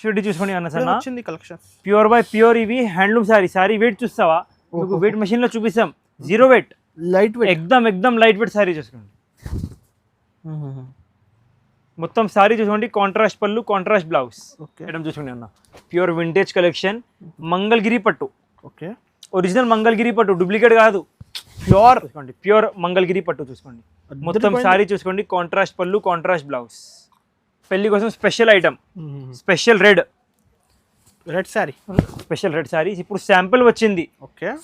Surety చూసుకోండి అన్న sir వచ్చింది కలెక్షన్ ప్యూర్ బై ప్యూర్. ఇవి హ్యాండ్లూమ్ సారీ వెయిట్ చూస్తావా మీకు వెయిట్ మెషిన్ లో చూపిస్తాం. జీరో వెయిట్, లైట్ వెయిట్, ఎక్దమ్ లైట్ వెయిట్ సారీ చూసుకోండి. మొత్తం సారీ చూసుకోండి, కాంట్రాస్ట్ పళ్ళు, కాంట్రాస్ట్ బ్లౌజ్. మేడం చూసుకోండి అన్న, ప్యూర్ వింటేజ్ కలెక్షన్, మంగళగిరి పట్టు. ఓకే, ఒరిజినల్ మంగళగిరి పట్టు, డూప్లికేట్ కాదు, ప్యూర్ చూసుకోండి, ప్యూర్ మంగళగిరి పట్టు చూసుకోండి. మొత్తం సారీ చూసుకోండి, కాంట్రాస్ట్ పళ్ళు, కాంట్రాస్ట్ బ్లౌజ్. పెళ్లి కోసం special item, special red sorry, special red sorry. ఇప్పుడు శాంపుల్ వచ్చింది,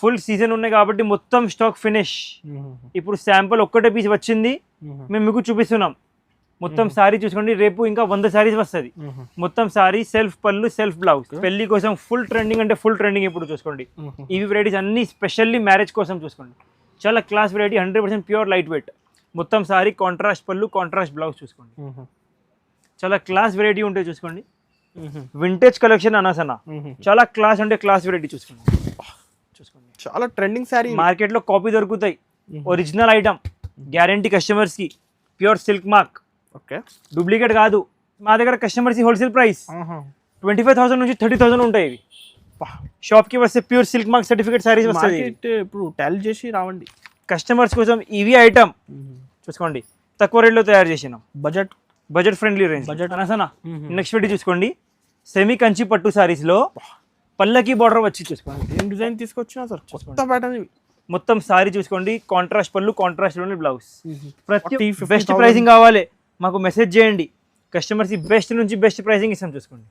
ఫుల్ సీజన్ ఉన్నాయి కాబట్టి మొత్తం స్టాక్ ఫినిష్. ఇప్పుడు శాంపుల్ ఒక్కటే పీస్ వచ్చింది, మేము మీకు చూపిస్తున్నాం. మొత్తం సారీ చూసుకోండి, రేపు ఇంకా 100 సారీస్ వస్తుంది. మొత్తం సారీ సెల్ఫ్ పళ్ళు, సెల్ఫ్ బ్లౌజ్. పెళ్లి కోసం ఫుల్ ట్రెండింగ్ అంటే ఫుల్ ట్రెండింగ్. ఇప్పుడు చూసుకోండి, ఇవి వెరైటీస్ అన్ని స్పెషల్లీ మ్యారేజ్ కోసం చూసుకోండి. చాలా class variety, 100% pure light weight. మొత్తం సారీ కాంట్రాస్ట్ పళ్ళు, కాంట్రాస్ట్ బ్లౌజ్ చూసుకోండి. చాలా క్లాస్ వెరైటీ ఉంటాయి చూసుకోండి. వింటేజ్ కలెక్షన్ అనాసన, చాలా క్లాస్ అంటే క్లాస్ వెరైటీ చూసుకోండి. చాలా ట్రెండింగ్ సారీ, మార్కెట్ లో కాపీ దొరుకుతాయి. ఒరిజినల్ ఐటమ్, గ్యారంటీ కస్టమర్స్ కి. Pure silk mark, okay, duplicate కాదు. మా దగ్గర కస్టమర్స్ కి హోల్సేల్ ప్రైస్ 25,000 నుంచి 30,000 ఉంటాయి. ఇవి షాప్ కి వస్తే pure silk mark certificate saris వస్తాయి. ఇప్పుడు టాలీ చేసి రావండి. కస్టమర్స్ కోసం ఇవి ఐటమ్ చూసుకోండి, తక్కువ రేట్లో తయారు చేసినాం. Budget friendly range. అనసనా నెక్స్ట్ వెరైటీ చూసుకోండి, సెమీ కంచి పట్టు సారీస్ లో పల్లకి బార్డర్ వచ్చి చూసుకోండి. ఏం డిజైన్ తీసుకొచ్చినా సార్, కొత్త ప్యాటర్న్. మొత్తం సారీ చూసుకోండి, కాంట్రాస్ట్ పళ్ళు, కాంట్రాస్ట్ లోని బ్లౌజ్. ప్రతి బెస్ట్ ప్రైసింగ్ కావాలి మాకు మెసేజ్ చేయండి. కస్టమర్స్ బెస్ట్ నుంచి బెస్ట్ ప్రైసింగ్ ఇస్తాం చూసుకోండి.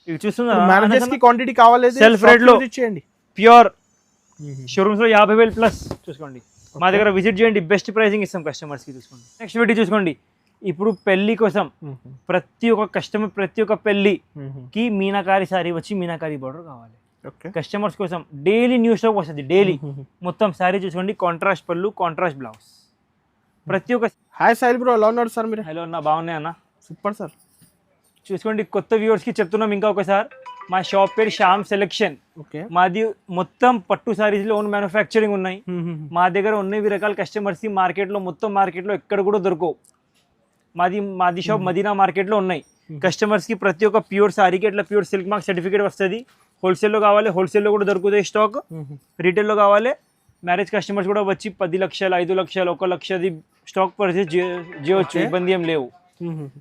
ఇవి చూస్తున్నారు, క్వాంటిటీ కావాలి, సెల్ఫ్ రేట్ లో ప్యూర్ షోరూమ్స్ లో 50,000 ప్లస్ చూసుకోండి. మా దగ్గర విజిట్ చేయండి, బెస్ట్ ప్రైసింగ్ ఇస్తాం కస్టమర్స్ కి. చూసుకోండి నెక్స్ట్ వెరైటీ చూసుకోండి. ఇప్పుడు పెళ్లి కోసం ప్రతి ఒక్క కస్టమర్, ప్రతి ఒక్క పెళ్లికి మీనాకారి సారీ వచ్చి మీనాకారి బార్డర్ కావాలి. కస్టమర్స్ కోసం డైలీ న్యూ స్టాక్ వస్తుంది, డైలీ. మొత్తం సారీ చూసుకోండి, కాంట్రాస్ట్ పళ్ళు, కాంట్రాస్ట్ బ్లౌజ్. ప్రతి ఒక్క హాయ్ సాయి బ్రో, ఎలా ఉన్నారు సార్ మీరు? హలో అన్న, బాగున్నాయి అన్న, సూపర్ సార్. చూసుకోండి, కొత్త వ్యూవర్స్ కి చెప్తున్నాం ఇంకా ఒకసారి, మా షాప్ పేరు శ్యామ్ సెలెక్షన్. మాది మొత్తం పట్టు సారీస్ లో ఓన్ మ్యానుఫ్యాక్చరింగ్ ఉన్నాయి. మా దగ్గర ఉన్నవి రకాల కస్టమర్స్ మార్కెట్ లో, మొత్తం మార్కెట్ లో ఎక్కడ కూడా దొరకవు. మాది షాప్ మదీనా మార్కెట్ లో ఉన్నాయి. కస్టమర్స్ కి ప్రతి ఒక్క ప్యూర్ సారీకి ఇట్లా ప్యూర్ సిల్క్ మార్క్ సర్టిఫికేట్ వస్తుంది. హోల్సేల్లో కావాలి, హోల్సేల్లో కూడా దొరుకుతాయి స్టాక్. రీటైల్లో కావాలి, మ్యారేజ్ కస్టమర్స్ కూడా వచ్చి 10 లక్షలు, 5 లక్షలు, 1 లక్షది స్టాక్ పర్చేస్ చేయవచ్చు, ఇబ్బంది ఏం లేవు.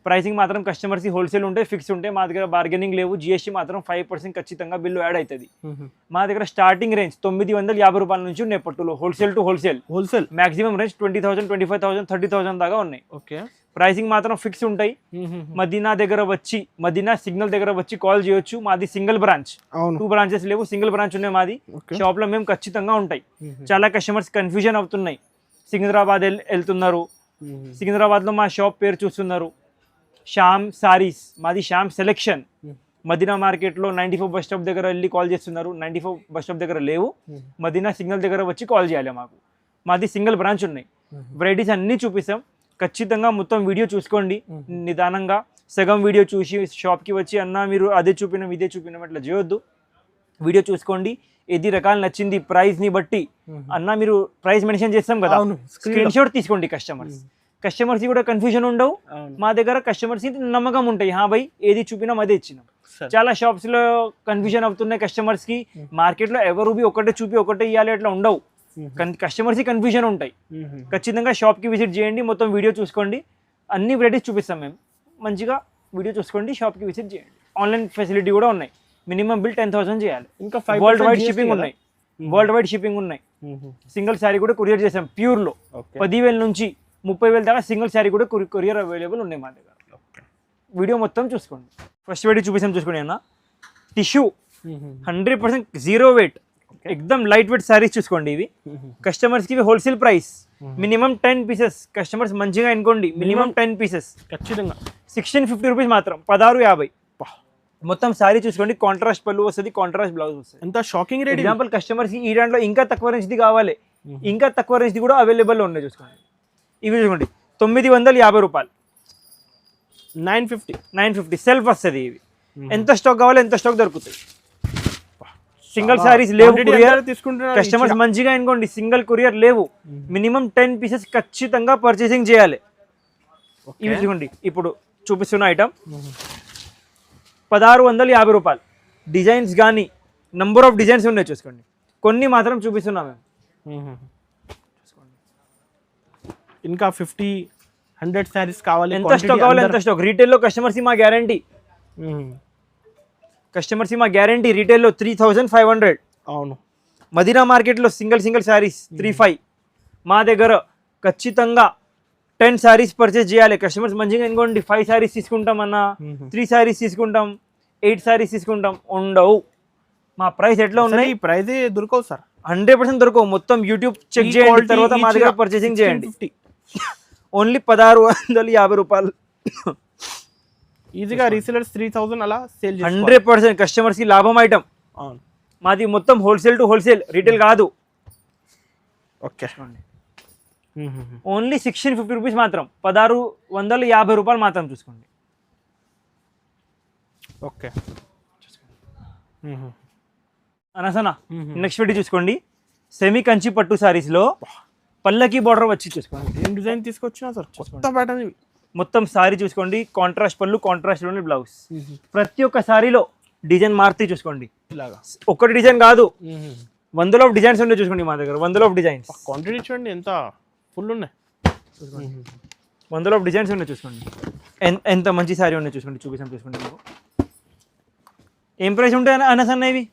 ప్రైసింగ్ మాత్రం కస్టమర్స్ హోల్సేల్ ఉంటాయి, ఫిక్స్ ఉంటాయి. మా దగ్గర బార్గెనింగ్ లేవు. జిఎస్టీ మాత్రం 5% ఖచ్చితంగా బిల్లు యాడ్ అవుతుంది. మా దగ్గర స్టార్టింగ్ రేంజ్ 950 రూపాయల నుంచి ఉన్నాయి పట్టులో, wholesale to wholesale. Maximum range 20,000, 25,000, 30,000 దాకా ఉన్నాయి. ప్రైసింగ్ మాత్రం ఫిక్స్ ఉంటాయి. మదీనా దగ్గర వచ్చి, మదీనా సిగ్నల్ దగ్గర వచ్చి కాల్ చేయొచ్చు. మాది సింగిల్ బ్రాంచ్, 2 బ్రాంచెస్ లేవు, సింగిల్ బ్రాంచ్ ఉన్నాయి మాది. షాప్ లో మేము ఖచ్చితంగా ఉంటాయి. చాలా కస్టమర్స్ కన్ఫ్యూజన్ అవుతున్నాయి, సికింద్రాబాద్ వెళ్తున్నారు, సికింద్రాబాద్ లో మా షాప్ పేరు చూస్తున్నారు. శ్యామ్ సారీస్, మాది శ్యామ్ సెలెక్షన్. మదీనా మార్కెట్ లో 94 బస్ స్టాప్ దగ్గర వెళ్ళి కాల్ చేస్తున్నారు. 94 బస్ స్టాప్ దగ్గర లేవు, మదీనా సిగ్నల్ దగ్గర వచ్చి కాల్ చేయాలి. మాది సింగిల్ బ్రాంచ్ ఉన్నాయి. వెరైటీస్ అన్ని చూపిస్తాం. ఖచ్చితంగా మొత్తం వీడియో చూసుకోండి నిదానంగా. సగం వీడియో చూసి షాప్కి వచ్చి అన్న మీరు అదే చూపినాం, ఇదే చూపినాం అట్లా చేయొద్దు. వీడియో చూసుకోండి, ఏది రకాలు నచ్చింది ప్రైస్ని బట్టి. అన్న మీరు ప్రైస్ మెన్షన్ చేస్తాం కదా, స్క్రీన్ షాట్ తీసుకోండి. కస్టమర్స్ కూడా కన్ఫ్యూజన్ ఉండవు. మా దగ్గర కస్టమర్స్ నమ్మకం ఉంటాయి, హా భయ్ ఏది చూపినాం అదే ఇచ్చినాం. చాలా షాప్స్ లో కన్ఫ్యూజన్ అవుతున్నాయి కస్టమర్స్ కి. మార్కెట్ లో ఎవరు బి ఒకటే చూపి ఒకటే ఇవ్వాలి అట్లా ఉండవు, కస్టమర్స్ కి కన్ఫ్యూజన్ ఉంటాయి. ఖచ్చితంగా షాప్ కి విజిట్ చేయండి, మొత్తం వీడియో చూసుకోండి. అన్ని వెరైటీస్ చూపిస్తాం మేము. మంచిగా వీడియో చూసుకోండి, షాప్ కి విజిట్ చేయండి. ఆన్లైన్ ఫెసిలిటీ కూడా ఉన్నాయి. మినిమం బిల్ 10,000 చేయాలి. ఇంకా వరల్డ్ వైడ్ షిప్పింగ్ ఉన్నాయి, వరల్డ్ వైడ్ షిప్పింగ్ ఉన్నాయి. సింగిల్ శారీ కూడా కొరియర్ చేసాం ప్యూర్ లో. 10,000 నుంచి 30,000 దాకా సింగిల్ శారీ కూడా కొరియర్ అవైలబుల్ ఉన్నాయి మా దగ్గర. వీడియో మొత్తం చూసుకోండి. ఫస్ట్ వెరైటీ చూపిస్తాం చూసుకోండి అన్న. టిష్యూ 100% జీరో వెయిట్, ఎక్దమ్ లైట్ వెయిట్ శారీస్ చూసుకోండి. ఇవి కస్టమర్స్ కి wholesale price, minimum 10 pieces. Customers మంచిగా అనుకోండి, మినిమం 10 పీసెస్ ఖచ్చితంగా 1650 రూపీస్ మాత్రం, 1650. మొత్తం శారీ చూసుకోండి, కాంట్రాస్ట్ పళ్ళు వస్తుంది, కాంట్రాస్ట్ బ్లౌజ్ వస్తుంది. ఎంత షాకింగ్ రేట్. ఎగ్జాంపుల్ కస్టమర్స్ ఈ దాంట్లో ఇంకా తక్కువ రేంజ్ది కావాలి, ఇంకా తక్కువ రేంజ్ది కూడా అవైలబుల్ ఉన్నాయి చూసుకోండి. ఇవి చూసుకోండి 950 రూపాయలు, 950 సెల్ఫ్ వస్తుంది. ఇవి ఎంత స్టాక్ కావాలి ఎంత స్టాక్ దొరుకుతాయి. సింగిల్ సారీస్ లేవు, కస్టమర్స్ మంచిగా అనుకోండి, సింగిల్ కొరియర్ లేవు. మినిమం 10 పీసెస్ ఖచ్చితంగా పర్చేసింగ్ చేయాలి. ఇవి చూసుకోండి ఇప్పుడు చూపిస్తున్న ఐటమ్ 1650 రూపాయలు. డిజైన్స్ కానీ నంబర్ ఆఫ్ డిజైన్స్ ఉన్నాయి చూసుకోండి. కొన్ని మాత్రం చూపిస్తున్నాం మేము. ఇంకా 50-100 శారీస్ కావాలి. ఎంత స్టాక్ కావాలి ఎంత స్టాక్. రీటైల్లో కస్టమర్స్ మా గ్యారంటీ. కస్టమర్స్ మా గ్యారంటీ. రీటైల్లో 3500. అవును. మదీనా మార్కెట్లో సింగిల్ శారీస్ 35. మా దగ్గర ఖచ్చితంగా 10 శారీస్ పర్చేస్ చేయాలి. కస్టమర్స్ మంచిగా అనుకోండి 5 శారీస్ తీసుకుంటాం అన్నా, 3 శారీస్ తీసుకుంటాం, 8 శారీస్ తీసుకుంటాం, ఉండవు. మా ప్రైస్ ఎట్లా ఉన్నాయి, ప్రైస్ దొరకవు సార్. 100% దొరకవు. మొత్తం యూట్యూబ్ చెక్ చేయండి, తర్వాత మా దగ్గర పర్చేసింగ్ చేయండి. ఓన్లీ 1650 రూపాయలు. ఈజీగా రీసేలర్స్ 3000 అలా సేల్ 100% కస్టమర్స్ కి లాభం ఐటమ్. మాది మొత్తం హోల్సేల్ టు హోల్సేల్, రీటైల్ కాదు. ఓకే. ఓన్లీ 1650 రూపీస్ మాత్రం, 1650 రూపాయలు మాత్రం చూసుకోండి. ఓకే అనసనా నెక్స్ట్ వీడియో చూసుకోండి. సెమీ కంచి పట్టు సారీస్ లో పల్లకి బార్డర్ వచ్చి చూసుకోండి. ఏం డిజైన్ తీసుకొచ్చినా సార్, కొత్త ప్యాటర్న్ ఇవి. మొత్తం సారీ చూసుకోండి, కాంట్రాస్ట్ పళ్ళు, కాంట్రాస్ట్ లోని బ్లౌజ్. ప్రతి ఒక్క సారీలో డిజైన్ మారుతాయి చూసుకోండి. ఇలాగా ఒకటి డిజైన్ కాదు, 100 ఆఫ్ డిజైన్స్ ఉన్నాయి చూసుకోండి. మా దగ్గర 100 ఆఫ్ డిజైన్స్. క్వాంటిటీ చూడండి ఎంత ఫుల్ ఉన్నాయి. 100 ఆఫ్ డిజైన్స్ ఉన్నాయి చూసుకోండి. ఎంత మంచి సారీ ఉన్నాయి చూసుకోండి. చూసుకోండి మీకు ఏం ప్రైస్ ఉంటాయి అనసన్న ఇవి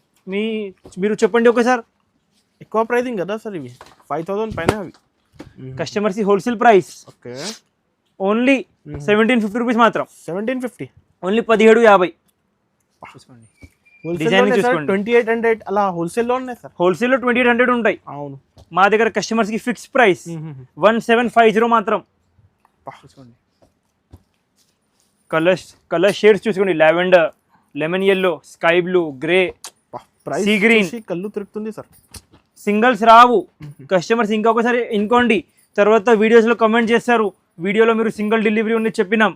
మీరు చెప్పండి ఒకసారి. ఎక్కువ ప్రైసింగ్ కదా సార్ ఇవి, 5000 పైన అవి. Customers wholesale price. Okay. Only 1750 rupees మాత్రం. 1750. ఓన్లీ 1750 చూసుకోండి. డిజైన్ చూసుకోండి. 2800 అలా హోల్సేల్ లో ఉన్నాయి సార్. హోల్సేల్ లో 2800 ఉంటాయి. అవును. మా దగ్గర కస్టమర్స్ కి ఫిక్స్ ప్రైస్ 1750 మాత్రం. చూసుకోండి కలర్ షేడ్స్ చూసుకోండి. Lavender, lemon yellow, sky blue, grey, sea green. కళ్ళు తిరుగుతుంది సార్. సింగిల్స్ రావు. కస్టమర్స్ ఇంకొకసారి ఇంకోండి, తర్వాత వీడియోస్లో కమెంట్ చేస్తారు, వీడియోలో మీరు సింగిల్ డెలివరీ ఉంది చెప్పినాం.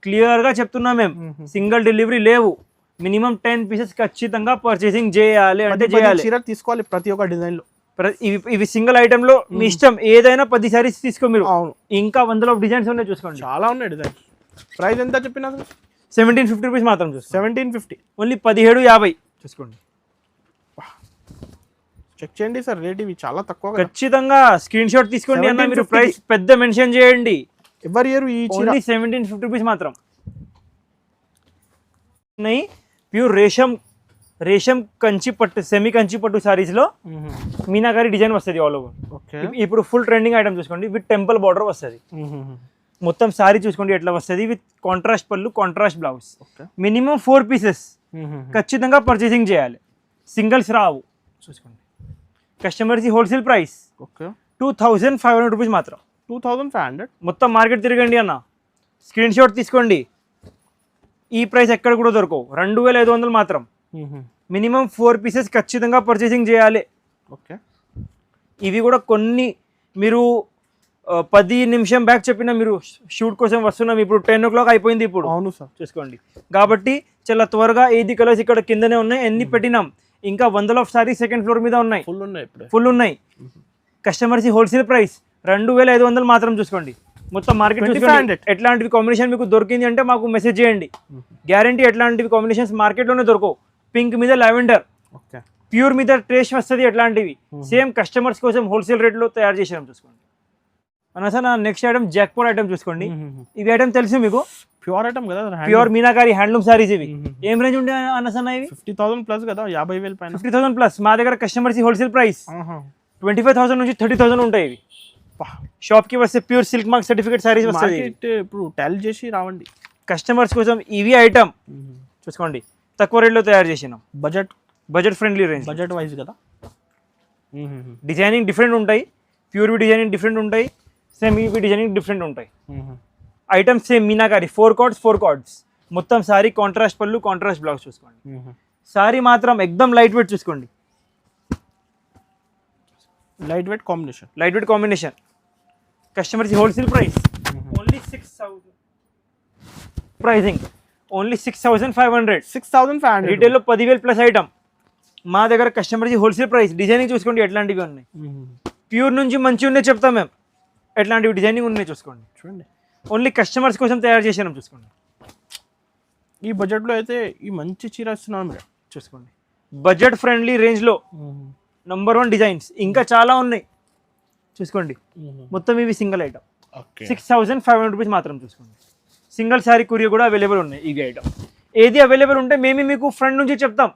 క్లియర్గా చెప్తున్నాం మేము, సింగిల్ డెలివరీ లేవు. మినిమం 10 పీసెస్ ఖచ్చితంగా పర్చేసింగ్ చేయాలి అంటే చేయాలి. తీసుకోవాలి ప్రతి ఒక్క డిజైన్లో. ఇవి సింగిల్ ఐటెంలో మీ ఇష్టం, ఏదైనా 10 సారీస్ తీసుకో మీరు. అవును. ఇంకా 100 ఆఫ్ డిజైన్స్ ఉన్నాయి చూసుకోండి. చాలా ఉన్నాయి డిజైన్. ప్రైస్ ఎంత చెప్పినా సార్? 1750 రూపీస్ మాత్రం చూసుకోండి. 1750. ఓన్లీ 1750 చూసుకోండి. చెక్ చేయండి సార్, రేట్ ఇవి చాలా తక్కువ. ఖచ్చితంగా స్క్రీన్ షాట్ తీసుకోండి అన్న. మీరు ప్రైస్ పెద్ద మెన్షన్ చేయండి. ఎవరి ఇయర్ ఈ చీర 1750 రూపీస్ మాత్రం. ప్యూర్ రేషం కంచి పట్టు, సెమీ కంచి పట్టు సారీస్ లో మీనాకారి డిజైన్ వస్తుంది ఆల్ ఓవర్. ఓకే. ఇప్పుడు ఫుల్ ట్రెండింగ్ ఐటమ్ చూసుకోండి, విత్ టెంపుల్ బార్డర్ వస్తుంది. మొత్తం సారీ చూసుకోండి ఎట్లా వస్తుంది, విత్ కాంట్రాస్ట్ పళ్ళు, కాంట్రాస్ట్ బ్లౌజ్. మినిమం 4 పీసెస్ ఖచ్చితంగా పర్చేసింగ్ చేయాలి, సింగిల్స్ రావు. చూసుకోండి customers wholesale price. Okay. 2500 rupees మాత్రం. 2500. మొత్తం మార్కెట్ తిరగండి అన్న, స్క్రీన్ షాట్ తీసుకోండి. ఈ ప్రైస్ ఎక్కడ కూడా దొరకవు. 2500 మాత్రం. మినిమం 4 పీసెస్ ఖచ్చితంగా పర్చేసింగ్ చేయాలి. ఓకే. ఇవి కూడా కొన్ని మీరు 10 నిమిషం బ్యాక్ చెప్పిన, మీరు షూట్ కోసం వస్తున్నాం, ఇప్పుడు 10 o'clock అయిపోయింది ఇప్పుడు. అవును సార్. చూసుకోండి కాబట్టి చాలా త్వరగా ఏది కలర్స్ ఇక్కడ కిందనే ఉన్నాయి, ఎన్ని పెట్టినాం. ఇంకా 100 ఆఫ్ సారీ సెకండ్ ఫ్లోర్ మీద ఉన్నాయి, ఫుల్ ఉన్నాయి. కస్టమర్స్ హోల్సేల్ ప్రైస్ 2500 మాత్రం. చూసుకోండి మొత్తం మార్కెట్ చూసుకోండి. ఎట్లాంటివి కాంబినేషన్ మీకు దొరికింది అంటే మాకు మెసేజ్ చేయండి. గ్యారంటీ ఎట్లాంటివి కాంబినేషన్స్ మార్కెట్లోనే దొరకవు. పింక్ మీద లావెండర్, ప్యూర్ మీద ట్రేష్ వస్తుంది, ఎట్లాంటివి సేమ్ కస్టమర్స్ కోసం హోల్సేల్ రేట్లో తయారు చేసినాం. చూసుకోండి అన్న sir. Next item jackpot item చూసుకోండి. ఇవి ఐటమ్ తెలుసు మీకు, ప్యూర్ ఐటమ్ కదా, ప్యూర్ మీనాకారి హ్యాండ్లూమ్ సారీస్. ఇవి ఏం రేంజ్ ఉండే అన్న సార్? ఇవి 50,000 ప్లస్ కదా, 50,000 పైన. 50,000 ప్లస్. మా దగ్గర కస్టమర్స్ హోల్సేల్ ప్రైస్ 25,000 నుంచి 30,000 ఉంటాయి. ఇవి షాప్ కి వస్తే pure silk mark certificate saris వస్తాయి. ఇప్పుడు టాలీ చేసి రావండి. కస్టమర్స్ కోసం ఇవి ఐటమ్ చూసుకోండి, తక్కువ రేట్లో తయారు చేసినాం. Budget friendly range, budget wise కదా. డిజైనింగ్ డిఫరెంట్ ఉంటాయి, ప్యూర్ డిజైనింగ్ డిఫరెంట్ ఉంటాయి, సేమ్ ఇవి డిజైనింగ్ డిఫరెంట్ ఉంటాయి. Items same meenakari 4 cards. మొత్తం సారీ కాంట్రాస్ట్ పళ్ళు, కాంట్రాస్ట్ బ్లౌజ్. చూసుకోండి సారీ మాత్రం ఎక్దమ్ లైట్ వెయిట్. చూసుకోండి light weight combination. Customers wholesale price only 6,000 pricing. Only 6,500. రీటైల్లో 10,000 plus item. మా దగ్గర కస్టమర్స్ హోల్సేల్ ప్రైస్. డిజైనింగ్ చూసుకోండి ఎట్లాంటివి ఉన్నాయి. ప్యూర్ నుంచి మంచి ఉన్నాయి చెప్తాం మేము, ఎట్లాంటివి డిజైనింగ్ ఉన్నాయి చూసుకోండి. చూడండి ఓన్లీ కస్టమర్స్ కోసం తయారు చేసినాం. చూసుకోండి ఈ బడ్జెట్లో అయితే ఈ మంచి చీర ఇస్తున్నాను మీరు. చూసుకోండి బడ్జెట్ ఫ్రెండ్లీ రేంజ్లో నంబర్ 1 డిజైన్స్ ఇంకా చాలా ఉన్నాయి. చూసుకోండి మొత్తం ఇవి సింగిల్ ఐటమ్ ఓకే 6500 రూపీస్ మాత్రం. చూసుకోండి సింగిల్ శారీ కొరియర్ కూడా అవైలబుల్ ఉన్నాయి. ఇవి ఐటమ్ ఏది అవైలబుల్ ఉంటే మేము మీకు ఫ్రంట్ నుంచి చెప్తాం,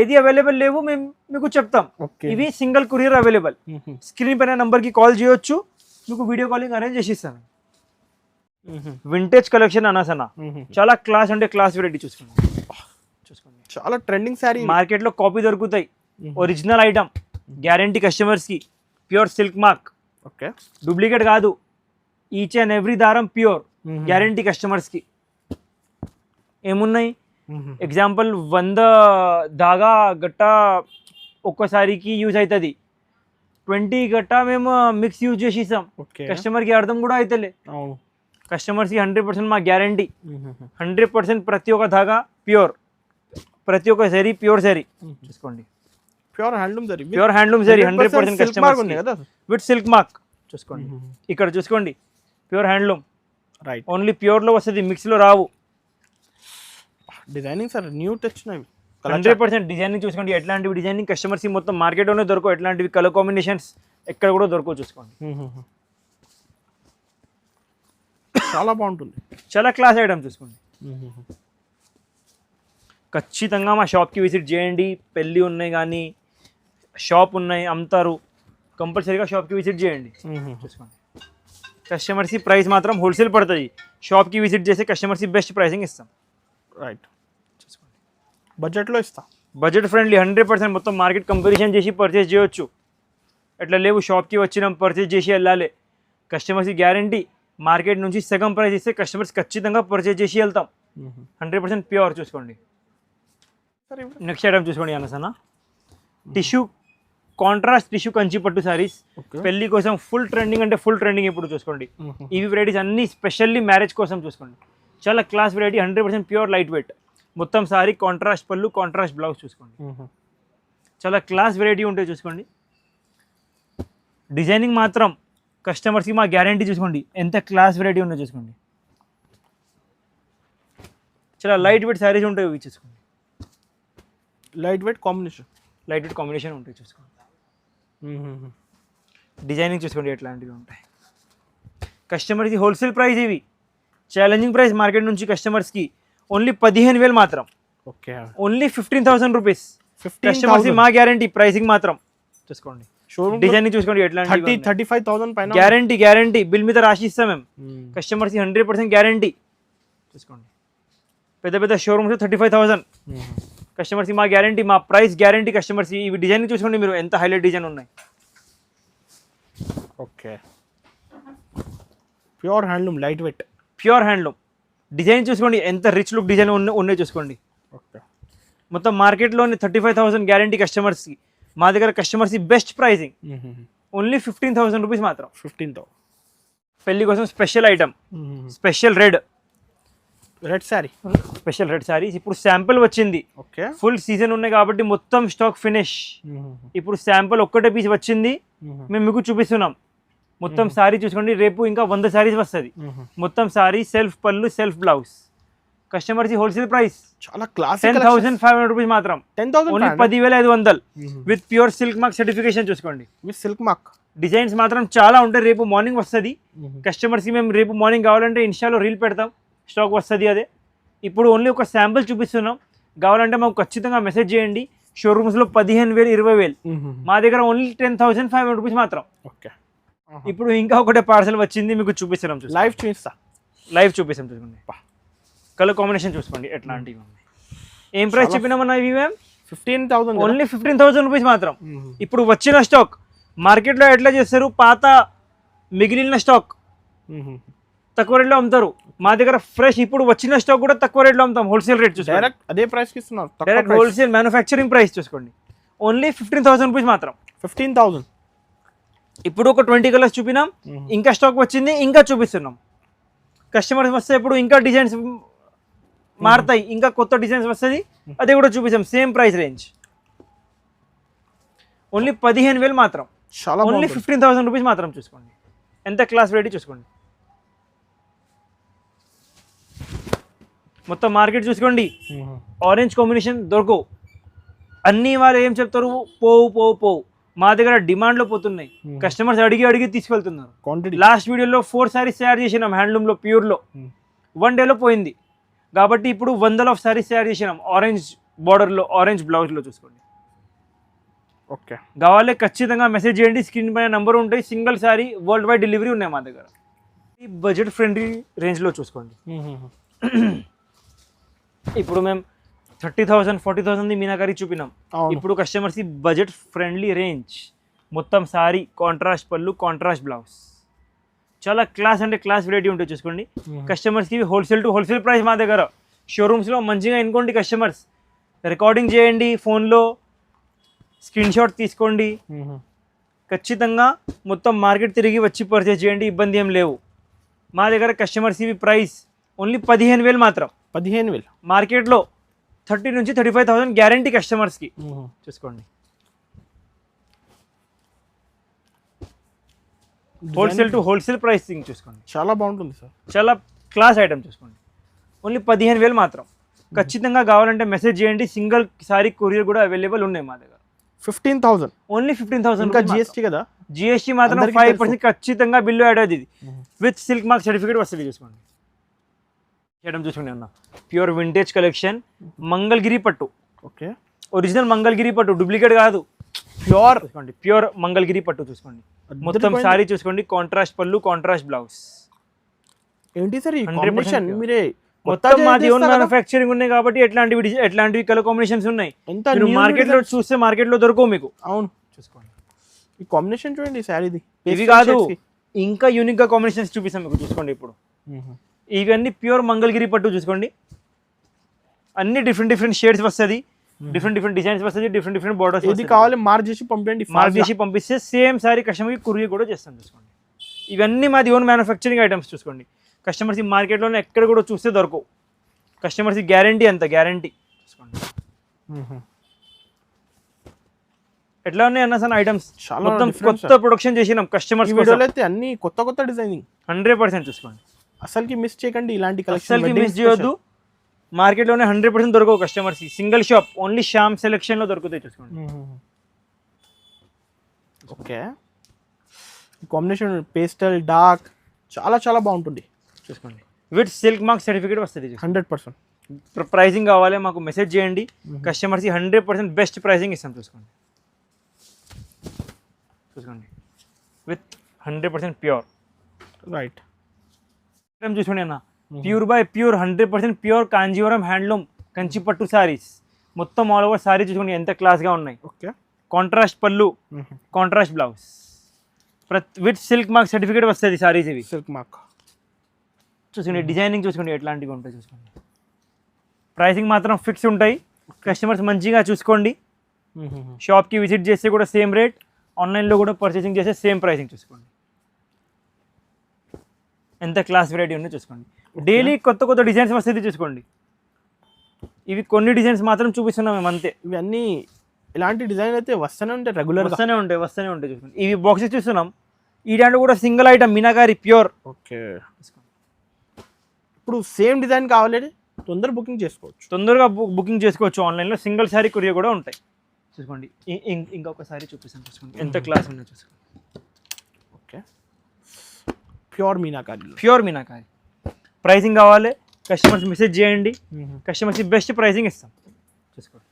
ఏది అవైలబుల్ లేవు మేము మీకు చెప్తాం. ఇవి సింగిల్ కొరియర్ అవైలబుల్. స్క్రీన్ పైన నంబర్కి కాల్ చేయొచ్చు, మీకు వీడియో కాలింగ్ అరేంజ్ చేసి ఇస్తాను. వింటేజ్ కలెక్షన్ అనాసన చాలా క్లాస్ అంటే క్లాస్ వెరైటీ. చూసుకోండి చాలా ట్రెండింగ్ శారీ. మార్కెట్లో కాపీ దొరుకుతాయి, ఒరిజినల్ ఐటమ్ గ్యారంటీ కస్టమర్స్కి. Pure silk mark, okay duplicate కాదు. ఈచ్ అండ్ ఎవ్రీ దారం ప్యూర్ గ్యారంటీ కస్టమర్స్కి. ఏమున్నాయి ఎగ్జాంపుల్ 100 దాగా గట్ట ఒక్కసారికి యూజ్ అవుతుంది, 20 గట్ట మేము మిక్స్ యూజ్ చేసి ఇస్తాం. కస్టమర్కి అర్థం కూడా అవుతలే. కస్టమర్స్కి 100% మా గ్యారంటీ. 100% ప్రతి ఒక్క ధాగా ప్యూర్, ప్రతి ఒక్క జరీ ప్యూర్ జరీ. చూసుకోండి pure handloom zari, pure handloom zari 100% customers with silk mark. చూసుకోండి ఇక్కడ చూసుకోండి ప్యూర్ హ్యాండ్లూమ్, రైట్. ఓన్లీ ప్యూర్లో వస్తుంది, మిక్స్లో రావు. Designing sir new touch 100% designing. చూసుకోండి ఎట్లాంటివి డిజైనింగ్ కస్టమర్స్ మొత్తం మార్కెట్లోనే దొరకవు. ఎట్లాంటివి కలర్ కాంబినేషన్స్ ఎక్కడ కూడా దొరకవు. చూసుకోండి చాలా బాగుంటుంది, చాలా క్లాస్ ఐటమ్. చూసుకోండి ఖచ్చితంగా మా షాప్కి విజిట్ చేయండి. పెళ్ళి ఉన్నాయి కానీ షాప్ ఉన్నాయి అమ్ముతారు, కంపల్సరీగా షాప్కి విజిట్ చేయండి. చూసుకోండి కస్టమర్స్కి ప్రైస్ మాత్రం హోల్సేల్ పడుతుంది. షాప్కి విజిట్ చేస్తే కస్టమర్స్కి బెస్ట్ ప్రైసింగ్ ఇస్తాం. రైట్. చూసుకోండి బడ్జెట్లో ఇస్తాం, బడ్జెట్ ఫ్రెండ్లీ 100%. మొత్తం మార్కెట్ కంపారిజన్ చేసి పర్చేస్ చేయొచ్చు. ఎట్లా లేవు షాప్కి వచ్చినాం పర్చేస్ చేసి వెళ్ళాలి. కస్టమర్స్కి గ్యారంటీ, మార్కెట్ నుంచి సగం ప్రైస్ ఇస్తే కస్టమర్స్ ఖచ్చితంగా పర్చేస్ చేసి వెళ్తాం. 100% ప్యూర్. చూసుకోండి నెక్స్ట్ ఐటమ్ చూసుకోండి అనసన టిష్యూ కాంట్రాస్ట్ టిష్యూ కంచి పట్టు సారీస్. పెళ్లి కోసం ఫుల్ ట్రెండింగ్ అంటే ఫుల్ ట్రెండింగ్ ఇప్పుడు. చూసుకోండి ఇవి వెరైటీస్ అన్ని స్పెషల్లీ మ్యారేజ్ కోసం. చూసుకోండి చాలా class variety, 100% pure light weight. మొత్తం సారీ కాంట్రాస్ట్ పళ్ళు, కాంట్రాస్ట్ బ్లౌజ్. చూసుకోండి చాలా క్లాస్ వెరైటీ ఉంటాయి. చూసుకోండి డిజైనింగ్ మాత్రం కస్టమర్స్కి మా గ్యారంటీ. చూసుకోండి ఎంత క్లాస్ వెరైటీ ఉందో. చూసుకోండి చాలా లైట్ వెయిట్ సారీస్ ఉంటాయి ఇవి. చూసుకోండి light weight combination, light weight combination ఉంటాయి. చూసుకోండి డిజైనింగ్ చూసుకోండి ఎట్లాంటివి ఉంటాయి. కస్టమర్కి హోల్సేల్ ప్రైస్ ఇవి, ఛాలెంజింగ్ ప్రైస్ మార్కెట్ నుంచి కస్టమర్స్కి ఓన్లీ 15,000 మాత్రం. Okay only 15,000 rupees. కస్టమర్స్కి మా గ్యారంటీ ప్రైసింగ్ మాత్రం. చూసుకోండి డిజైనింగ్ చూసుకోండి ఎట్లాంటి 35,000 పైన గ్యారంటీ. గ్యారంటీ బిల్ మీద రాసి ఇస్తాం మేము కస్టమర్స్కి 100% గ్యారంటీ. చూసుకోండి పెద్ద పెద్ద షోరూమ్స్ 35,000 కస్టమర్స్కి మా గ్యారంటీ, మా ప్రైస్ గ్యారంటీ కస్టమర్స్కి. ఇవి డిజైనింగ్ చూసుకోండి మీరు ఎంత హైలైట్ డిజైన్ ఉన్నాయి. Okay pure handloom light weight, pure handloom. Design చూసుకోండి ఎంత రిచ్ లుక్ డిజైన్ ఉన్నాయి. చూసుకోండి ఓకే మొత్తం మార్కెట్లోని 35,000 గ్యారంటీ కస్టమర్స్కి. మా దగ్గర కస్టమర్స్కి బెస్ట్ ప్రైసింగ్ ఓన్లీ 15,000 రూపీస్ మాత్రం. 15,000. పెళ్లి కోసం special item, special red sari, special red saris. ఇప్పుడు శాంపుల్ వచ్చింది, ఓకే ఫుల్ సీజన్ ఉన్నాయి కాబట్టి మొత్తం స్టాక్ ఫినిష్. ఇప్పుడు శాంపుల్ ఒక్కటే పీస్ వచ్చింది, మేము మీకు చూపిస్తున్నాం. మొత్తం సారీ చూసుకోండి, రేపు ఇంకా 100 సారీస్ వస్తుంది. మొత్తం సారీ సెల్ఫ్ పళ్ళు, self blouse. Customers wholesale price చాలా క్లాస్ 10,500 రూపీస్ మాత్రం. 10,000 only 10,500 with pure silk mark certification. చూసుకోండి విత్ సిల్క్ మార్క్. డిజైన్స్ మాత్రం చాలా ఉంటాయి. రేపు మార్నింగ్ వస్తుంది కస్టమర్స్కి. మేము రేపు మార్నింగ్ కావాలంటే ఇన్స్టాలో రీల్ పెడతాం, స్టాక్ వస్తుంది అదే. ఇప్పుడు ఓన్లీ ఒక శాంపుల్ చూపిస్తున్నాం. కావాలంటే మాకు ఖచ్చితంగా మెసేజ్ చేయండి. షోరూమ్స్లో 15,000, 20,000. మా దగ్గర ఓన్లీ 10,500 రూపీస్ మాత్రం. ఓకే ఇప్పుడు ఇంకా ఒకటే పార్సల్ వచ్చింది, మీకు చూపిస్తున్నాం. లైవ్ చూపిస్తా, లైవ్ చూపిస్తాం. చూసుకోండి కలర్ కాంబినేషన్ చూసుకోండి ఎట్లాంటివి ఉన్నాయి. ఏం ప్రైస్ చెప్పినామన్నా ఇవి మేము? 15,000. ఓన్లీ 15,000 రూపీస్ మాత్రం. ఇప్పుడు వచ్చిన స్టాక్ మార్కెట్లో ఎట్లా చేస్తారు, పాత మిగిలిన స్టాక్ తక్కువ రేట్లో అమ్ముతారు. మా దగ్గర ఫ్రెష్ ఇప్పుడు వచ్చిన స్టాక్ కూడా తక్కువ రేట్లో అమ్ముతాం. హోల్సేల్ రేట్ చూసుకోండి, డైరెక్ట్ అదే ప్రైస్కి ఇస్తున్నారు. డైరెక్ట్ హోల్సేల్ మ్యానుఫ్యాక్చరింగ్ ప్రైస్ చూసుకోండి. ఓన్లీ 15,000 రూపీస్ మాత్రం. 15,000. ఇప్పుడు ఒక 20 కలర్స్ చూపినాం, ఇంకా స్టాక్ వచ్చింది, ఇంకా చూపిస్తున్నాం. కస్టమర్స్ వస్తే ఇప్పుడు ఇంకా డిజైన్స్ మారుతాయి, ఇంకా కొత్త డిజైన్స్ వస్తుంది, అది కూడా చూపిస్తాం. సేమ్ ప్రైస్ రేంజ్ ఓన్లీ 15,000 మాత్రం. ఓన్లీ 15,000 రూపీస్ మాత్రం. చూసుకోండి ఎంత క్లాస్ వెరైటీ చూసుకోండి. మొత్తం మార్కెట్ చూసుకోండి, ఆరెంజ్ కాంబినేషన్ దొరకవు. అన్ని వాళ్ళు ఏం చెప్తారు, పోవు. మా దగ్గర డిమాండ్లో పోతున్నాయి, కస్టమర్స్ అడిగి తీసుకెళ్తున్నారు. లాస్ట్ వీడియోలో 4 సారీస్ తయారు చేసినాం హ్యాండ్లూమ్లో ప్యూర్లో, 1 డేలో పోయింది. కాబట్టి ఇప్పుడు 100 సారీస్ తయారు చేసినాం ఆరెంజ్ బార్డర్లో, ఆరెంజ్ బ్లౌజ్లో చూసుకోండి. ఓకే, కావాలి ఖచ్చితంగా మెసేజ్ చేయండి, స్క్రీన్ పైన నెంబర్ ఉంటాయి. Single sorry world wide delivery ఉన్నాయి మా దగ్గర. ఈ బడ్జెట్ ఫ్రెండ్లీ రేంజ్లో చూసుకోండి. ఇప్పుడు మేము 30,000 40,000 మీనాకారి చూపినాం. ఇప్పుడు కస్టమర్స్కి బడ్జెట్ ఫ్రెండ్లీ రేంజ్, మొత్తం సారీ కాంట్రాస్ట్ పళ్ళు, కాంట్రాస్ట్ బ్లౌజ్, చాలా క్లాస్ అంటే క్లాస్ వెరైటీ ఉంటుంది చూసుకోండి. కస్టమర్స్కి హోల్సేల్ టు హోల్సేల్ ప్రైస్ మా దగ్గర. షోరూమ్స్లో మంచిగా ఎన్నుకోండి కస్టమర్స్, రికార్డింగ్ చేయండి, ఫోన్లో స్క్రీన్ షాట్ తీసుకోండి. ఖచ్చితంగా మొత్తం మార్కెట్ తిరిగి వచ్చి పర్చేజ్ చేయండి, ఇబ్బంది ఏం లేవు. మా దగ్గర కస్టమర్స్ ఇవి ప్రైస్ ఓన్లీ 15,000 మాత్రం. 15,000 మార్కెట్లో 30 నుంచి 35,000 గ్యారంటీ కస్టమర్స్కి. చూసుకోండి, హోల్సేల్ టు హోల్సేల్ ప్రైసింగ్ చూసుకోండి. చాలా బాగుంటుంది సార్, చాలా క్లాస్ ఐటమ్ చూసుకోండి. ఓన్లీ 15,000 మాత్రం. ఖచ్చితంగా కావాలంటే మెసేజ్ చేయండి. సింగిల్ సారీ కొరియర్ కూడా అవైలబుల్ ఉన్నాయి మా దగ్గర. 15,000 ఓన్లీ 15,000. ఇంకా జిఎస్టీ కదా, జిఎస్టీ మాత్రం 5% ఖచ్చితంగా బిల్లు యాడ్ అవుతుంది. విత్ సిల్క్ మార్క్ సర్టిఫికేట్ వస్తుంది చూసుకోండి. ఐటమ్ చూసుకోండి అన్న, ప్యూర్ వింటేజ్ కలెక్షన్, మంగళగిరి పట్టు. ఓకే, ఒరిజినల్ మంగళగిరి పట్టు, డూప్లికేట్ కాదు, ప్యూర్ చూసుకోండి. ప్యూర్ మంగళగిరి పట్టు చూసుకోండి. మొత్తం సారీ చూసుకోండి, కాంట్రాస్ట్ పళ్ళు, కాంట్రాస్ట్ బ్లౌజ్. ఏంటి సార్ ఈ కాంబినేషన్? మీరే మొత్తం మాది ఓన్ మ్యానుఫ్యాక్చరింగ్ ఉన్నాయి కాబట్టి ఎట్లాంటివి కలర్ కాంబినేషన్స్ ఉన్నాయి. మార్కెట్ లో చూస్తే మార్కెట్ లో దొరకవు మీకు. అవును, చూసుకోండి ఈ కాంబినేషన్ చూడండి సారీది. ఇవి కాదు, ఇంకా యూనిక్ గా కాంబినేషన్స్ చూపిస్తాం మీకు. చూసుకోండి ఇప్పుడు ఇవన్నీ ప్యూర్ మంగళగిరి పట్టు చూసుకోండి. అన్ని డిఫరెంట్ షేడ్స్ వస్తుంది, డిఫరెంట్ డిజైన్స్ వస్తుంది, డిఫరెంట్ బోర్డర్స్. ఇది కావాలి మార్క్ చేసి పంపండి, మార్క్ చేసి పంపిస్తే సేమ్ సారీ కస్టమర్కి కొరియర్ కూడా చేస్తాం చూసుకోండి. ఇవన్నీ మాది ఓన్ మ్యానుఫ్యాక్చరింగ్ ఐటమ్స్ చూసుకోండి. కస్టమర్స్ ఈ మార్కెట్లోనే ఎక్కడ కూడా చూస్తే దొరకవు. కస్టమర్స్ గ్యారంటీ అంత గ్యారంటీ చూసుకోండి. ఎట్లా ఉన్నాయి అన్న సార్ ఐటమ్స్? మొత్తం కొత్త ప్రొడక్షన్ చేసినాం కస్టమర్స్ వీడియోలో అయితే అన్ని కొత్త డిజైనింగ్ 100% చూసుకోండి. అసలుకి మిస్ చేయకండి, ఇలాంటి కలెక్షన్ అసలుకి మిస్ చేయొద్దు. మార్కెట్లోనే 100% దొరకవు customers. Single shop only Shyam సెలెక్షన్లో దొరుకుతాయి చూసుకోండి. ఓకే, కాంబినేషన్ పేస్టల్ డార్క్ చాలా బాగుంటుంది చూసుకోండి. విత్ సిల్క్ మార్క్ సర్టిఫికేట్ వస్తుంది 100%. ప్రైసింగ్ కావాలి మాకు మెసేజ్ చేయండి, కస్టమర్స్కి 100% బెస్ట్ ప్రైసింగ్ ఇస్తాం చూసుకోండి. విత్ 100% ప్యూర్ రైట్ చూసుకోండి అన్న. Pure by pure 100% pure Kanjeevaram handloom కంచిపట్టు సారీస్. మొత్తం ఆల్ ఓవర్ సారీ చూసుకోండి ఎంత క్లాస్గా ఉన్నాయి. ఓకే, కాంట్రాస్ట్ పళ్ళు, contrast blouse, with silk mark certificate వస్తుంది సారీస్. ఇవి సిల్క్ మార్క్ చూసుకోండి. డిజైనింగ్ చూసుకోండి ఎట్లాంటివి ఉంటాయి చూసుకోండి. ప్రైసింగ్ మాత్రం ఫిక్స్ ఉంటాయి. కస్టమర్స్ మంచిగా చూసుకోండి. షాప్కి విజిట్ చేస్తే కూడా సేమ్ రేట్, ఆన్లైన్లో కూడా పర్చేసింగ్ చేస్తే సేమ్ ప్రైసింగ్ చూసుకోండి. ఎంత క్లాస్ వెరైటీ ఉందో చూసుకోండి. డైలీ కొత్త డిజైన్స్ వస్తుంది చూసుకోండి. ఇవి కొన్ని డిజైన్స్ మాత్రం చూపిస్తున్నాం మేము అంతే. ఇవన్నీ ఇలాంటి డిజైన్ అయితే వస్తూనే ఉంటాయి, రెగ్యులర్ వస్తూనే ఉంటాయి చూసుకోండి. ఇవి బాక్సెస్ చూస్తున్నాం. ఈ దాంట్లో కూడా single item meenakari pure. Okay, ఇప్పుడు సేమ్ డిజైన్ కావాలంటే తొందరగా బుకింగ్ చేసుకోవచ్చు ఆన్లైన్లో. సింగిల్ సారీ కొరియర్ కూడా ఉంటాయి చూసుకోండి. ఇంకొక సారీ చూపిస్తాను చూసుకోండి ఎంత క్లాస్ ఉందో చూసుకోండి. Okay, pure meenakari. ప్రైసింగ్ కావాలి కస్టమర్స్ మెసేజ్ చేయండి, కస్టమర్స్కి బెస్ట్ ప్రైసింగ్ ఇస్తాం చూసుకోండి.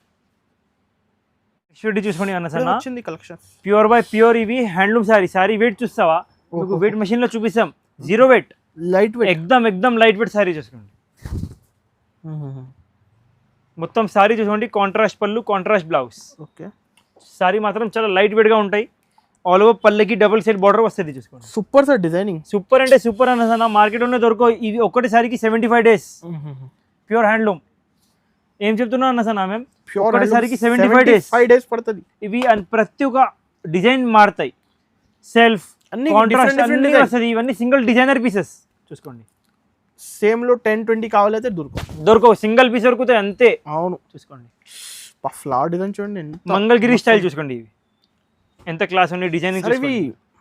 నెక్స్ట్ చూసుకోండి అన్న సార్ వచ్చింది కలెక్షన్ ప్యూర్ బై ప్యూర్. ఇవి హ్యాండ్లూమ్ సారీ వెయిట్ చూస్తావా? మీకు వెయిట్ మెషిన్లో చూపిస్తాం. 0 వెయిట్, లైట్ వెయిట్, ఎక్దమ్ లైట్ వెయిట్ సారీ చూసుకోండి. మొత్తం సారీ చూసుకోండి. కాంట్రాస్ట్ పళ్ళు, కాంట్రాస్ట్ బ్లౌజ్. ఓకే, సారీ మాత్రం చాలా లైట్ వెయిట్గా ఉంటాయి. ఆల్ ఓవర్ పళ్ళకి డబుల్ సైడ్ బార్డర్ వస్తుంది చూసుకోండి. Super sir designing. సూపర్ అంటే సూపర్ అన్న మార్కెట్లోనే దొరకవు. ఇవి ఒక్కటి సారీకి 75 డేస్. ప్యూర్ హ్యాండ్లూమ్ ఏం చెప్తున్నా అన్న సార్ మేము, ప్యూర్ సారీకి 75 డేస్ పడుతుంది. ఇవి ప్రతి ఒక్క డిజైన్ మారుతాయి. సెల్ఫ్ కాంట్రాస్ట్ అన్ని వస్తుంది. ఇవన్నీ సింగిల్ డిజైనర్ పీసెస్ చూసుకోండి. సేమ్లో 10-20 కావాలైతే దొరకవు, సింగిల్ పీస్ దొరుకుతాయి అంతే. అవును చూసుకోండి. ఫ్లవర్ డిజైన్ చూడండి, మంగళగిరి స్టైల్ చూసుకోండి. ఇవి ఎంత క్లాస్ ఉన్నాయి డిజైనింగ్.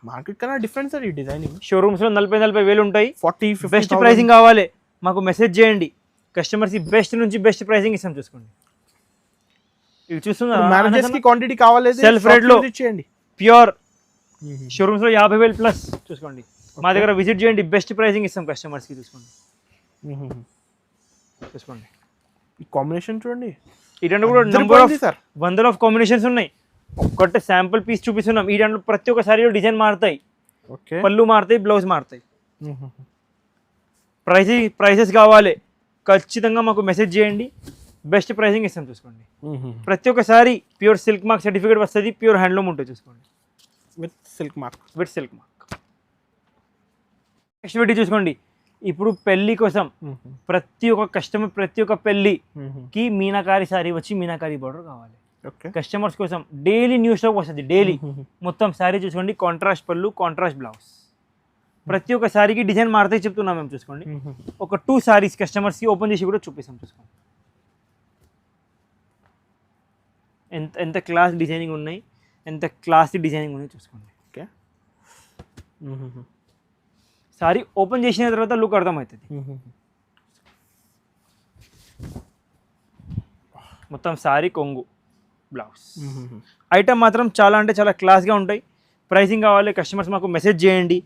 మార్కెట్ కన్నా డిఫరెంట్ సార్ ఈ డిజైనింగ్. షోరూమ్స్లో 40,000 ఉంటాయి. 40-50 బెస్ట్ ప్రైసింగ్ కావాలి మాకు మెసేజ్ చేయండి, కస్టమర్స్కి బెస్ట్ నుంచి బెస్ట్ ప్రైసింగ్ ఇస్తాం చూసుకోండి. ఇవి మ్యారేజెస్ కి చూస్తున్నారు క్వాంటిటీ కావాలి Self rate లో. ఇచ్చేయండి. ప్యూర్ షోరూమ్స్లో 50,000 ప్లస్ చూసుకోండి. మా దగ్గర విజిట్ చేయండి, బెస్ట్ ప్రైసింగ్ ఇస్తాం కస్టమర్స్కి. చూసుకోండి చూసుకోండి ఈ కాంబినేషన్ చూడండి, ఈ దాంట్లో కూడా నెంబర్ ఆఫ్ సార్. వందల ఆఫ్ కాంబినేషన్స్ ఉన్నాయి. ఒక్కటే శాంపుల్ పీస్ చూపిస్తున్నాం. ఈ దాంట్లో ప్రతి ఒక్క సారీలో డిజైన్ మారుతాయి, ఓకే. పళ్ళు మారుతాయి, బ్లౌజ్ మారుతాయి. ప్రైసెస్ కావాలి ఖచ్చితంగా మాకు మెసేజ్ చేయండి, బెస్ట్ ప్రైసింగ్ ఇస్తాం చూసుకోండి. ప్రతి ఒక్కసారి ప్యూర్ సిల్క్ మార్క్ సర్టిఫికేట్ వస్తుంది, ప్యూర్ హ్యాండ్లూమ్ ఉంటుంది చూసుకోండి, with silk mark. Next video చూసుకోండి. ఇప్పుడు పెళ్లి కోసం ప్రతి ఒక్క కస్టమర్, ప్రతి ఒక్క పెళ్లికి మీనాకారి సారీ వచ్చి మీనాకారి బార్డర్ కావాలి. ఓకే. కస్టమర్స్ కోసం డైలీ న్యూ స్టాక్ వస్తుంది. డైలీ మొత్తం సారీ చూసుకోండి, కాంట్రాస్ట్ పళ్ళు, కాంట్రాస్ట్ బ్లౌజ్. ప్రతి ఒక్క సారీకి డిజైన్ మారుతాయి చెప్తున్నాం మేము. చూసుకోండి ఒక 2 సారీస్ కస్టమర్స్కి ఓపెన్ చేసి కూడా చూపిస్తాం. చూసుకోండి ఎంత క్లాస్ డిజైనింగ్ ఉన్నాయి, ఎంత క్లాసీ డిజైనింగ్ ఉన్నాయి చూసుకోండి. ఓకే. సారీ ఓపెన్ చేసిన తర్వాత లుక్ అర్థమవుతుంది. మొత్తం సారీ కొంగు బ్లౌజ్. ఐటమ్ మాత్రం చాలా అంటే చాలా క్లాస్గా ఉంటాయి. ప్రైసింగ్ కావాలి కస్టమర్స్ మాకు మెసేజ్ చేయండి.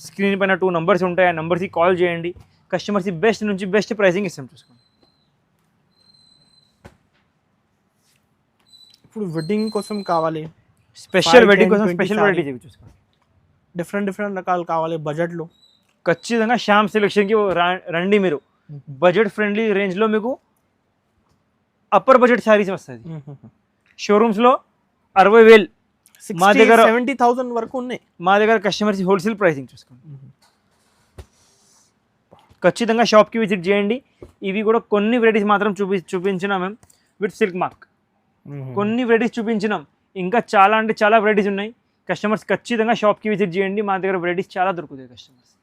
స్క్రీన్ పైన 2 నంబర్స్ ఉంటాయి, ఆ నెంబర్స్కి కాల్ చేయండి. కస్టమర్స్కి బెస్ట్ నుంచి బెస్ట్ ప్రైసింగ్ ఇస్తాం చూసుకోండి. ఇప్పుడు వెడ్డింగ్ కోసం కావాలి, స్పెషల్ 5, వెడ్డింగ్ 10, కోసం 20 స్పెషల్ సారీ. వెరైటీ చూసుకోండి. డిఫరెంట్ రకాలు కావాలి బడ్జెట్లో. ఖచ్చితంగా శ్యామ్ సెలెక్షన్కి రండి మీరు. బడ్జెట్ ఫ్రెండ్లీ రేంజ్లో మీకు అప్పర్ బడ్జెట్ శారీస్ వస్తుంది. షోరూమ్స్లో 60,000, మా దగ్గర 70,000 వరకు ఉన్నాయి. మా దగ్గర కస్టమర్స్ హోల్సేల్ ప్రైసింగ్ చూసుకోండి. ఖచ్చితంగా షాప్కి విజిట్ చేయండి. ఇవి కూడా కొన్ని వెరైటీస్ మాత్రం చూపించినాం మేము విత్ సిల్క్ మార్క్. కొన్ని వెరైటీస్ చూపించినాం, ఇంకా చాలా అంటే చాలా వెరైటీస్ ఉన్నాయి. కస్టమర్స్ ఖచ్చితంగా షాప్కి విజిట్ చేయండి, మా దగ్గర వెరైటీస్ చాలా దొరుకుతాయి కస్టమర్స్.